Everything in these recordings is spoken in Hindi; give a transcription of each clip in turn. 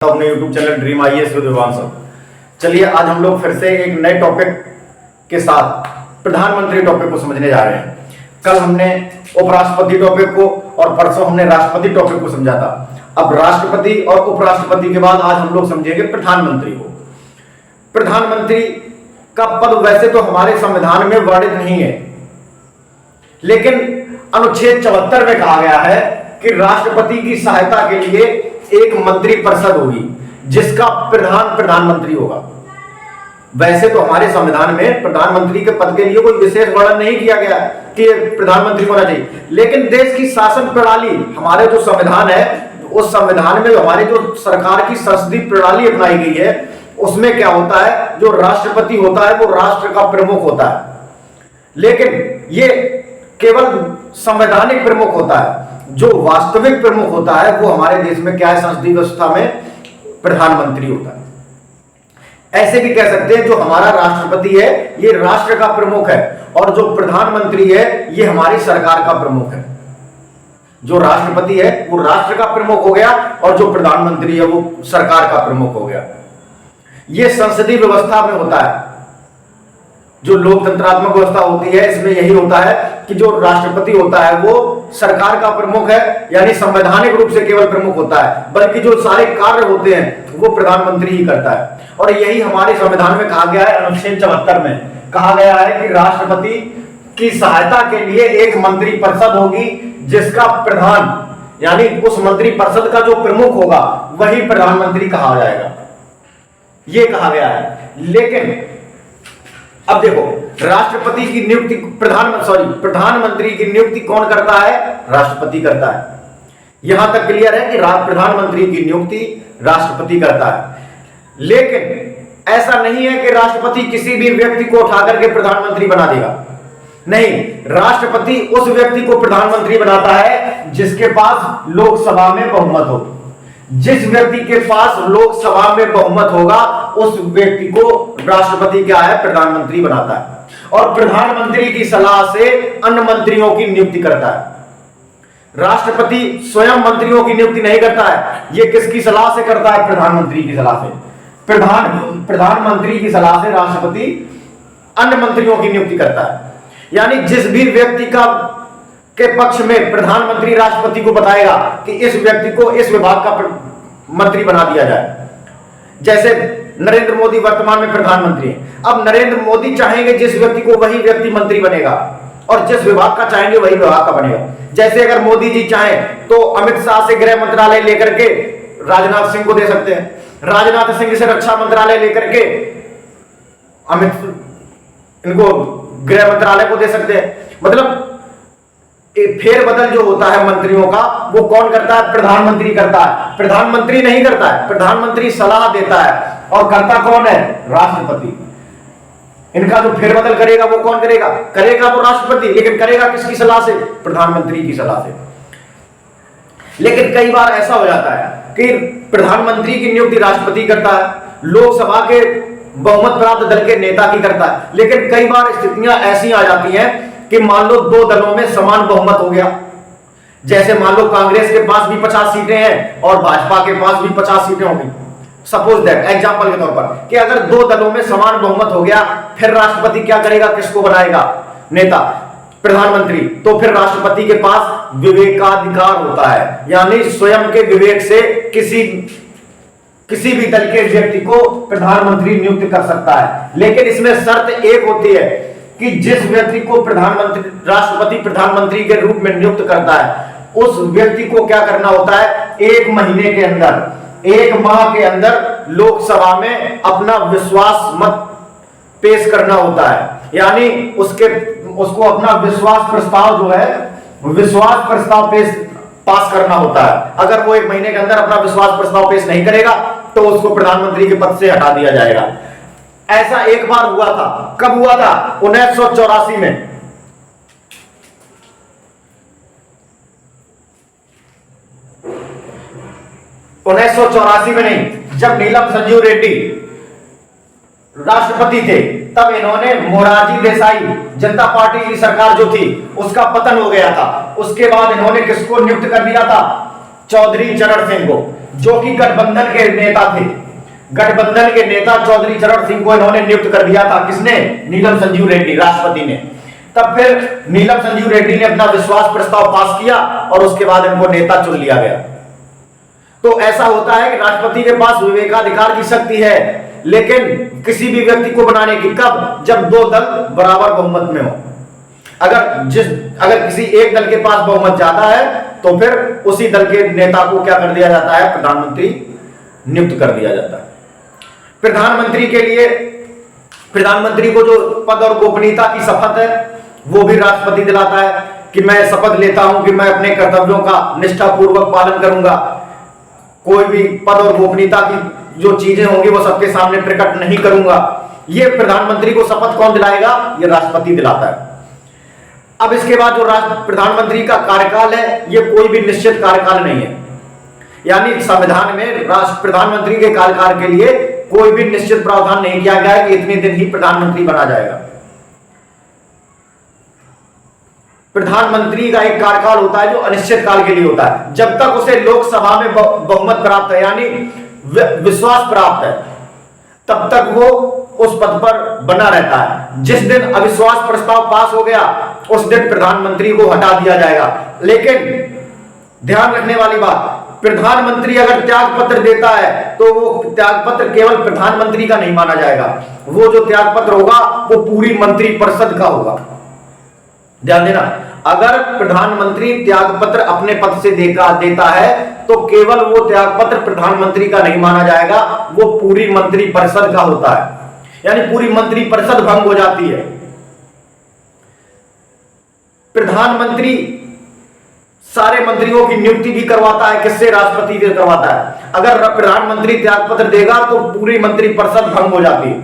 अपने YouTube channel dream IAS with Vivaan sir. चलिए आज हम लोग फिर से एक नए टॉपिक के साथ प्रधानमंत्री टॉपिक को समझने जा रहे हैं। कल हमने उपराष्ट्रपति टॉपिक को और परसों हमने राष्ट्रपति टॉपिक को समझा था। अब राष्ट्रपति और उपराष्ट्रपति के बाद आज हम लोग समझेंगे प्रधानमंत्री को। प्रधानमंत्री का पद वैसे तो हमारे संविधान में वर्णित नहीं है, लेकिन अनुच्छेद 74 में कहा गया है कि राष्ट्रपति की सहायता के लिए एक मंत्री परिषद होगी जिसका प्रधानमंत्री होगा। वैसे तो हमारे संविधान में प्रधानमंत्री के पद के लिए कोई विशेष वर्णन नहीं किया गया कि प्रधानमंत्री होना चाहिए, लेकिन देश की शासन प्रणाली, हमारे जो संविधान है, उस संविधान में हमारी जो सरकार की संसदीय प्रणाली अपनाई गई है, उसमें क्या होता है, जो राष्ट्रपति होता है वो राष्ट्र का प्रमुख होता है। लेकिन ये केवल संवैधानिक प्रमुख होता है, जो वास्तविक प्रमुख होता है वो हमारे देश में क्या है, संसदीय व्यवस्था में प्रधानमंत्री होता है। ऐसे भी कह सकते हैं जो हमारा राष्ट्रपति है ये राष्ट्र का प्रमुख है, और जो प्रधानमंत्री है ये हमारी सरकार का प्रमुख है। जो राष्ट्रपति है वो राष्ट्र का प्रमुख हो गया और जो प्रधानमंत्री है वो सरकार का प्रमुख हो गया। ये संसदीय व्यवस्था में होता है। जो लोकतंत्रात्मक व्यवस्था होती है इसमें यही होता है कि जो राष्ट्रपति होता है वो सरकार का प्रमुख है, यानी संवैधानिक रूप से केवल प्रमुख होता है, बल्कि जो सारे कार्य होते हैं वो प्रधानमंत्री ही करता है। और यही हमारे संविधान में कहा गया है, अनुच्छेद 74 में कहा गया है कि राष्ट्रपति की सहायता के लिए एक मंत्री परिषद होगी जिसका प्रधान, यानी उस मंत्री परिषद का जो प्रमुख होगा वही प्रधानमंत्री कहा जाएगा, ये कहा गया है। लेकिन अब देखो, राष्ट्रपति की नियुक्ति प्रधानमंत्री की नियुक्ति कौन करता है? राष्ट्रपति करता है। यहां तक क्लियर है कि प्रधानमंत्री की नियुक्ति राष्ट्रपति करता है। लेकिन ऐसा नहीं है कि राष्ट्रपति किसी भी व्यक्ति को उठा करके प्रधानमंत्री बना देगा। नहीं, राष्ट्रपति उस व्यक्ति को प्रधानमंत्री बनाता है जिसके पास लोकसभा में बहुमत हो। जिस व्यक्ति के पास लोकसभा में बहुमत होगा उस व्यक्ति को राष्ट्रपति क्या है, प्रधानमंत्री बनाता है। और प्रधानमंत्री की सलाह से अन्य मंत्रियों की नियुक्ति करता है। राष्ट्रपति स्वयं मंत्रियों की नियुक्ति नहीं करता है, यह किसकी सलाह से करता है? प्रधानमंत्री की सलाह से। प्रधानमंत्री की सलाह से राष्ट्रपति अन्य मंत्रियों की नियुक्ति करता है। यानी जिस भी व्यक्ति के पक्ष में प्रधानमंत्री राष्ट्रपति को बताएगा कि इस व्यक्ति को इस विभाग का मंत्री बना दिया जाए। जैसे नरेंद्र मोदी वर्तमान में प्रधानमंत्री हैं। अब नरेंद्र मोदी चाहेंगे जिस व्यक्ति को वही व्यक्ति मंत्री बनेगा, और जिस विभाग का चाहेंगे वही विभाग का बनेगा। जैसे अगर मोदी जी चाहें तो अमित शाह से गृह मंत्रालय लेकर के राजनाथ सिंह को दे सकते हैं, राजनाथ सिंह से रक्षा मंत्रालय लेकर के इनको गृह मंत्रालय को दे सकते हैं। मतलब फेरबदल जो होता है मंत्रियों का वो कौन करता है? प्रधानमंत्री करता है। प्रधानमंत्री नहीं करता है, प्रधानमंत्री सलाह देता है, और करता कौन है? राष्ट्रपति। इनका जो फेरबदल करेगा वो कौन करेगा? करेगा तो राष्ट्रपति, लेकिन करेगा किसकी सलाह से? प्रधानमंत्री की सलाह से। लेकिन कई बार ऐसा हो जाता है कि प्रधानमंत्री की नियुक्ति राष्ट्रपति करता है, लोकसभा के बहुमत प्राप्त दल के नेता की करता है। लेकिन कई बार स्थितियां ऐसी आ जाती हैं कि मान लो दो दलों में समान बहुमत हो गया। जैसे मान लो कांग्रेस के पास भी 50 सीटें हैं और भाजपा के पास भी 50 सीटें होंगी। सपोज दैट, एग्जांपल के तौर पर, कि अगर दो दलों में समान बहुमत हो गया, फिर राष्ट्रपति क्या करेगा? किसको बनाएगा नेता? प्रधानमंत्री। तो फिर राष्ट्रपति के पास विवेकाधिकार होता है, यानी स्वयं के विवेक से किसी भी दल के व्यक्ति को प्रधानमंत्री नियुक्त कर सकता है। लेकिन इसमें शर्त एक होती है कि जिस व्यक्ति को राष्ट्रपति प्रधानमंत्री के रूप में नियुक्त करता है उस व्यक्ति को क्या करना होता है? 1 महीने के अंदर, 1 माह के अंदर लोकसभा में अपना विश्वास मत पेश करना होता है। यानी उसको अपना विश्वास प्रस्ताव जो है, विश्वास प्रस्ताव पास करना होता है। अगर वो 1 महीने के अंदर अपना विश्वास प्रस्ताव पेश नहीं करेगा तो उसको प्रधानमंत्री के पद से हटा दिया जाएगा। ऐसा एक बार हुआ था। कब हुआ था? 1984 में। 1984 में नहीं, जब नीलम संजीव रेड्डी राष्ट्रपति थे तब इन्होंने मोरारजी देसाई, जनता पार्टी की सरकार जो थी उसका पतन हो गया था। उसके बाद इन्होंने किसको नियुक्त कर दिया था? चौधरी चरण सिंह को। जो कि गठबंधन के नेता थे, गठबंधन के नेता चौधरी चरण सिंह को इन्होंने नियुक्त कर दिया था। किसने? नीलम संजीव रेड्डी, राष्ट्रपति ने। तब फिर नीलम संजीव रेड्डी ने अपना विश्वास प्रस्ताव पास किया और उसके बाद इनको नेता चुन लिया गया। तो ऐसा होता है कि राष्ट्रपति के पास विवेकाधिकार की शक्ति है, लेकिन किसी भी व्यक्ति को बनाने की कब? जब दो दल बराबर बहुमत में हो। अगर किसी एक दल के पास बहुमत ज्यादा है तो फिर उसी दल के नेता को क्या कर दिया जाता है? प्रधानमंत्री नियुक्त कर दिया जाता है। प्रधानमंत्री के लिए, प्रधानमंत्री को जो पद और गोपनीयता की शपथ है वो भी राष्ट्रपति दिलाता है कि मैं शपथ लेता हूं कि मैं अपने कर्तव्यों का निष्ठापूर्वक पालन करूंगा, कोई भी पद और गोपनीयता की जो चीजें होंगी वो सबके सामने प्रकट नहीं करूंगा। ये प्रधानमंत्री को शपथ कौन दिलाएगा? ये राष्ट्रपति दिलाता है। अब इसके बाद जो प्रधानमंत्री का कार्यकाल है ये कोई भी निश्चित कार्यकाल नहीं है, यानी संविधान में प्रधानमंत्री के कार्यकाल के लिए कोई भी निश्चित प्रावधान नहीं किया गया है कि इतने दिन ही प्रधानमंत्री बना जाएगा। प्रधानमंत्री का एक कार्यकाल होता है जो अनिश्चित काल के लिए होता है। जब तक उसे लोकसभा में बहुमत प्राप्त है, यानी विश्वास प्राप्त है, तब तक वो उस पद पर बना रहता है। जिस दिन अविश्वास प्रस्ताव पास हो गया उस दिन प्रधानमंत्री को हटा दिया जाएगा। लेकिन ध्यान रखने वाली बात, प्रधानमंत्री अगर त्याग पत्र देता है तो वो त्याग पत्र केवल प्रधानमंत्री का नहीं माना जाएगा, वो जो त्याग पत्र होगा वो पूरी मंत्रिपरिषद का होगा। ध्यान देना, अगर प्रधानमंत्री त्याग पत्र अपने पद से देता है तो केवल वो त्याग पत्र प्रधानमंत्री का नहीं माना जाएगा, वो पूरी मंत्रिपरिषद का होता है, यानी पूरी मंत्रिपरिषद भंग हो जाती है। प्रधानमंत्री सारे मंत्रियों की नियुक्ति भी करवाता है। किससे? राष्ट्रपति से करवाता है। अगर प्रधानमंत्री त्याग पत्र देगा तो पूरी मंत्रिपरिषद भंग हो जाती है,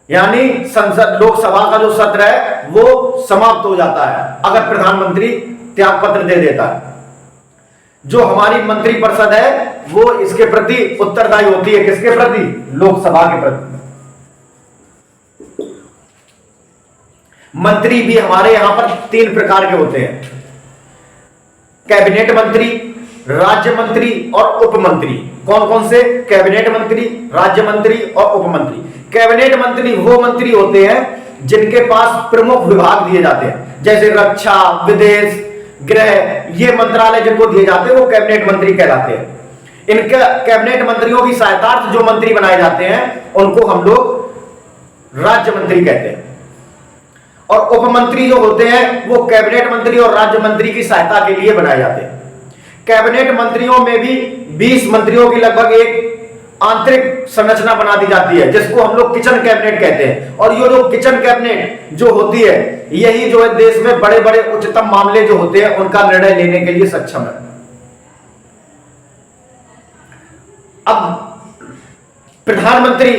यानी संसद लोकसभा का जो सत्र है वो समाप्त हो जाता है अगर प्रधानमंत्री त्याग पत्र दे देता है। जो हमारी मंत्रिपरिषद है वो इसके प्रति उत्तरदायी होती है। किसके प्रति? लोकसभा के प्रति। मंत्री भी हमारे यहां पर 3 प्रकार के होते हैं: कैबिनेट मंत्री, राज्य मंत्री और उप मंत्री। कौन कौन से? कैबिनेट मंत्री, राज्य मंत्री और उप मंत्री। कैबिनेट मंत्री वो मंत्री होते हैं जिनके पास प्रमुख विभाग दिए जाते हैं, जैसे रक्षा, विदेश, गृह, ये मंत्रालय जिनको दिए जाते हैं वो कैबिनेट मंत्री कहलाते हैं। इनके कैबिनेट मंत्रियों की सहायतार्थ जो मंत्री बनाए जाते हैं उनको हम लोग राज्य मंत्री कहते हैं। और उप मंत्री जो होते हैं वो कैबिनेट मंत्री और राज्य मंत्री की सहायता के लिए बनाए जाते हैं। कैबिनेट मंत्रियों में भी 20 मंत्रियों की लगभग एक आंतरिक संरचना बना दी जाती है जिसको हम लोग किचन कैबिनेट कहते हैं। और ये जो किचन कैबिनेट जो होती है यही जो है देश में बड़े बड़े उच्चतम मामले जो होते हैं उनका निर्णय लेने के लिए सक्षम है। अब प्रधानमंत्री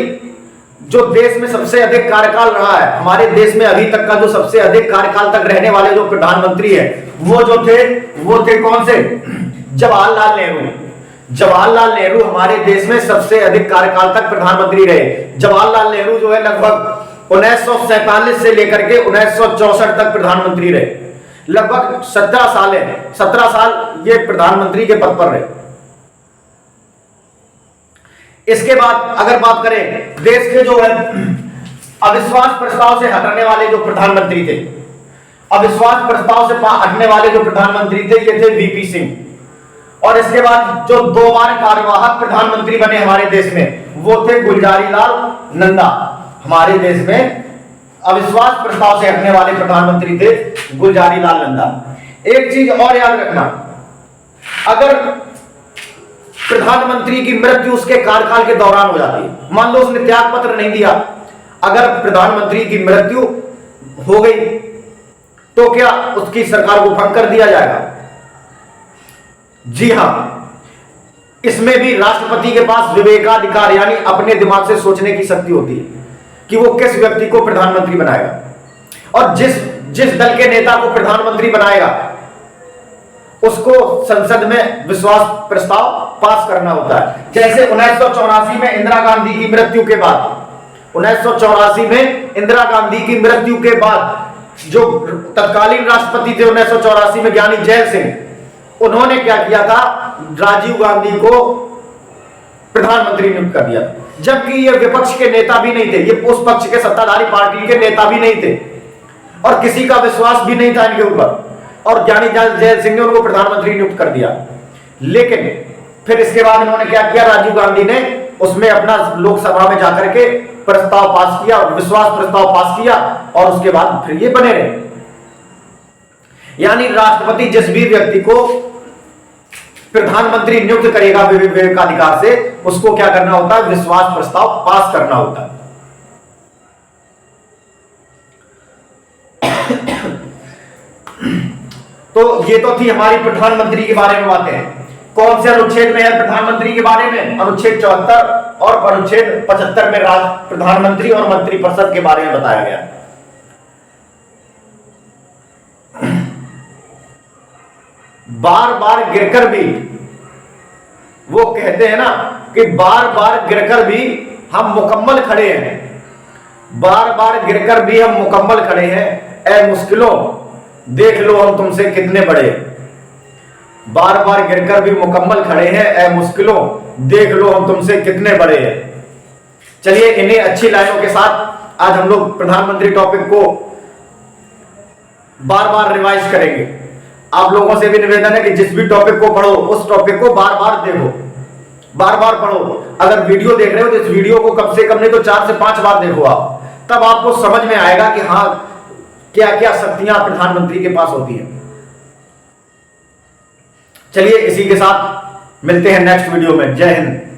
जो देश में सबसे अधिक कार्यकाल रहा है, हमारे देश में अभी तक का जो सबसे अधिक कार्यकाल तक रहने वाले जो प्रधानमंत्री है वो थे कौन से? जवाहरलाल नेहरू। जवाहरलाल नेहरू हमारे देश में सबसे अधिक कार्यकाल तक प्रधानमंत्री रहे। जवाहरलाल नेहरू जो है लगभग 1947 से लेकर के 1964 तक प्रधानमंत्री रहे। लगभग 17 साल है, 17 साल ये प्रधानमंत्री के पद पर रहे। इसके बाद अगर बात करें देश के जो है अविश्वास प्रस्ताव से हटने वाले जो प्रधानमंत्री थे, अविश्वास प्रस्ताव से हटने वाले जो प्रधानमंत्री थे ये थे वीपी सिंह। और इसके बाद जो 2 बार कार्यवाहक प्रधानमंत्री बने हमारे देश में वो थे गुलजारी लाल नंदा। हमारे देश में अविश्वास प्रस्ताव से हटने वाले प्रधानमंत्री थे गुलजारी लाल नंदा। एक चीज और याद रखना, अगर प्रधानमंत्री की मृत्यु उसके कार्यकाल के दौरान हो जाती है, मान लो उसने त्याग पत्र नहीं दिया, अगर प्रधानमंत्री की मृत्यु हो गई तो क्या उसकी सरकार को भंग कर दिया जाएगा? जी हां, इसमें भी राष्ट्रपति के पास विवेकाधिकार यानी अपने दिमाग से सोचने की शक्ति होती है कि वो किस व्यक्ति को प्रधानमंत्री बनाएगा। और जिस दल के नेता को प्रधानमंत्री बनाएगा उसको संसद में विश्वास प्रस्ताव पास करना होता है। जैसे 1984 में इंदिरा गांधी की मृत्यु के बाद, 1984 में इंदिरा गांधी की मृत्यु के बाद जो तत्कालीन राष्ट्रपति थे 1984 में ज्ञानी जैल सिंह, उन्होंने क्या किया था राजीव गांधी को प्रधानमंत्री नियुक्त कर दिया, जबकि ये विपक्ष के नेता भी नहीं थे, ये उस पक्ष के सत्ताधारी पार्टी के नेता भी नहीं थे और किसी का विश्वास भी नहीं था इनके ऊपर, और ज्ञानी जैल सिंह ने उनको प्रधानमंत्री नियुक्त कर दिया। लेकिन फिर इसके बाद इन्होंने क्या किया, राजीव गांधी ने उसमें अपना लोकसभा में जाकर के प्रस्ताव पास किया, विश्वास प्रस्ताव पास किया, और उसके बाद फिर ये बने रहे। यानी राष्ट्रपति जिस भी व्यक्ति को प्रधानमंत्री नियुक्त करेगा विवेकाधिकार से, उसको क्या करना होता है, विश्वास प्रस्ताव पास करना होता है। तो ये तो थी हमारी प्रधानमंत्री के बारे में बातें। कौन से अनुच्छेद में है प्रधानमंत्री के बारे में? अनुच्छेद 74 और अनुच्छेद 75 में प्रधानमंत्री और मंत्रिपरिषद के बारे में बताया गया। बार बार गिरकर भी, वो कहते हैं ना कि बार बार गिरकर भी हम मुकम्मल खड़े हैं, बार बार गिरकर भी हम मुकम्मल खड़े हैं, ऐ मुश्किलों देख लो हम तुमसे कितने बड़े। बार बार गिरकर भी मुकम्मल खड़े हैं, ऐ मुश्किलों देख लो हम तुमसे कितने बड़े हैं। चलिए इन्हीं अच्छी लाइनों के साथ आज हम लोग प्रधानमंत्री टॉपिक को बार बार रिवाइज करेंगे। आप लोगों से भी निवेदन है कि जिस भी टॉपिक को पढ़ो उस टॉपिक को बार बार देखो, बार बार पढ़ो। अगर वीडियो देख रहे हो तो इस वीडियो को कम से कम नहीं तो 4 से 5 बार देखो आप, तब आपको समझ में आएगा कि हाँ क्या क्या शक्तियां प्रधानमंत्री के पास होती हैं। चलिए इसी के साथ मिलते हैं नेक्स्ट वीडियो में। जय हिंद।